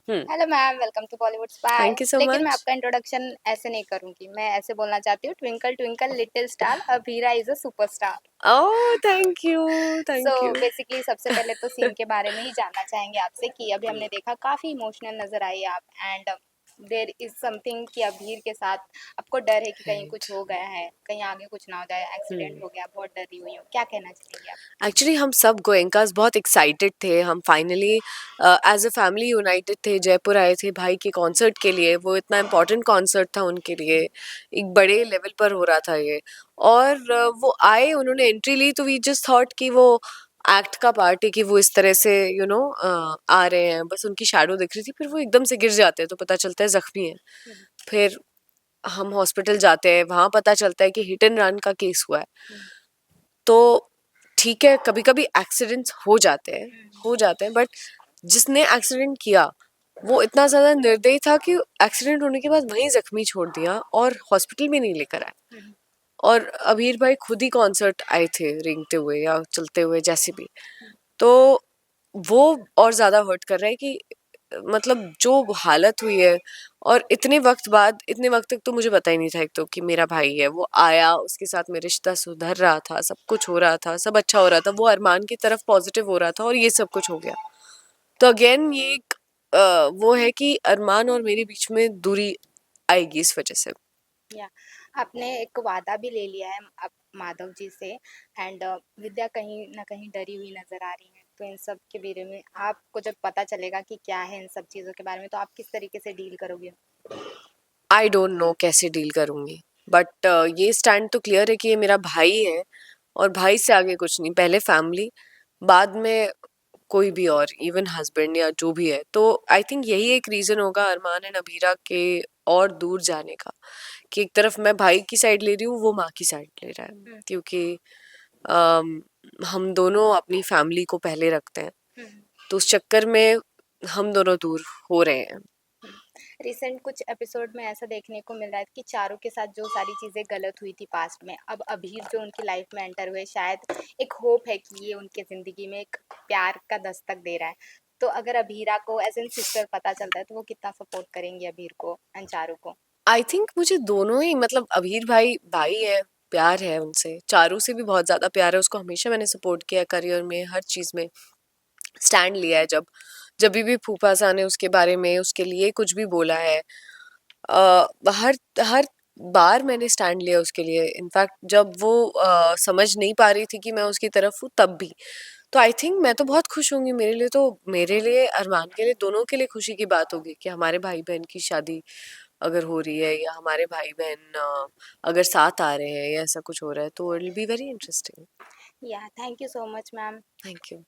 Hmm. Hello ma'am, welcome to Bollywood spy. Thank you so लेकिन मैं much. आपका introduction ऐसे नहीं करूंगी, मैं ऐसे बोलना चाहती हूँ, twinkle twinkle little star, Abhira is a superstar. Oh thank you. So thank you. Basically सबसे पहले तो सीन के बारे में ही जानना चाहेंगे आपसे कि अभी हमने देखा काफ़ी इमोशनल नज़र आई आप, एंड देयर इज समथिंग कि अभीर के साथ आपको डर है कि कहीं राइट। कुछ हो गया है, कहीं आगे कुछ ना हो जाए, एक्सीडेंट हो गया, बहुत डर रही हुई हूँ, क्या कहना चाहेंगे आप? एक्चुअली हम सब गोयंकास बहुत एक्साइटेड थे। हम finally as a family united थे, जयपुर आए थे भाई के कॉन्सर्ट के लिए। वो इतना इम्पोर्टेंट कॉन्सर्ट था उनके लिए, एक बड़े लेवल पर हो रहा था ये। और वो आए, उन्होंने एंट्री ली, तो वी जस्ट थॉट कि वो एक्ट का पार्ट है, कि वो इस तरह से आ रहे हैं, बस उनकी शैडो दिख रही थी, फिर वो एकदम से गिर जाते हैं तो पता चलता है जख्मी है। हम्म, फिर हम हॉस्पिटल जाते हैं, वहां पता चलता है कि हिट एंड रन का केस हुआ है। हम्म, तो ठीक है, कभी कभी एक्सीडेंट्स हम्म, हो जाते हैं, बट जिसने एक्सीडेंट किया वो इतना ज्यादा निर्दयी था कि एक्सीडेंट होने के बाद वहीं जख्मी छोड़ दिया और हॉस्पिटल भी नहीं लेकर आया। हम्म, और अबीर भाई खुद ही कॉन्सर्ट आए थे रेंगते हुए या चलते हुए जैसे भी। तो वो और ज्यादा हर्ट कर रहा है कि मतलब जो हालत हुई है। और इतने वक्त तक तो मुझे पता ही नहीं था एक तो कि मेरा भाई है। वो आया, उसके साथ में रिश्ता सुधर रहा था, सब कुछ हो रहा था, सब अच्छा हो रहा था, वो अरमान की तरफ पॉजिटिव हो रहा था, और ये सब कुछ हो गया। तो अगेन ये एक वो है कि अरमान और मेरे बीच में दूरी आएगी इस वजह से। या आपने एक वादा भी ले लिया है आप माधव जी से, एंड विद्या कहीं ना कहीं डरी हुई नजर आ रही है, तो इन सब के बारे में आपको जब पता चलेगा कि क्या है इन सब चीज़ों के बारे में, तो आप किस तरीके से डील करोगे? आई डोंट नो कैसे डील करूंगी, बट ये स्टैंड तो क्लियर है कि ये मेरा भाई है, और भाई से आगे कुछ नहीं। पहले फैमिली, बाद में कोई भी और, इवन हस्बैंड या जो भी है। तो आई थिंक यही एक रीजन होगा अरमान एंड अबीरा के और दूर जाने का, कि एक तरफ मैं भाई की साइड ले रही हूँ, वो माँ की साइड ले रहा है। हम्म, क्योंकि अम, हम दोनों अपनी फैमिली को पहले रखते हैं, हम्म, तो उस चक्कर में हम दोनों दूर हो रहे हैं। रिसेंट कुछ एपिसोड में ऐसा देखने को मिल रहा है कि चारों के साथ जो सारी चीज़ें गलत हुई थी पास्ट में, अब अभीर जो उनकी लाइफ में एंटर हुए, शायद एक होप है कि ये उनके ज़िंदगी में एक प्यार का दस्तक दे रहा है। तो अगर अभीरा को एज एन सिस्टर पता चलता है, तो वो कितना सपोर्ट करेंगी अभीर को एंड चारू को? आई थिंक मुझे दोनों ही, मतलब अबीर भाई भाई है, प्यार है उनसे, चारू से भी बहुत ज्यादा प्यार है। उसको हमेशा मैंने सपोर्ट किया, करियर में हर चीज में स्टैंड लिया है। जब जब भी फूफा सा ने उसके बारे में उसके लिए कुछ भी बोला है, हर हर बार मैंने स्टैंड लिया उसके लिए। इनफैक्ट जब वो समझ नहीं पा रही थी कि मैं उसकी तरफ हूँ, तब भी। तो आई थिंक मैं तो बहुत खुश होंगी। मेरे लिए, अरमान के लिए, दोनों के लिए खुशी की बात होगी कि हमारे भाई बहन की शादी अगर हो रही है, या हमारे भाई बहन अगर साथ आ रहे हैं, या ऐसा कुछ हो रहा है, तो it will be very interesting. Yeah thank you so much ma'am. Thank you.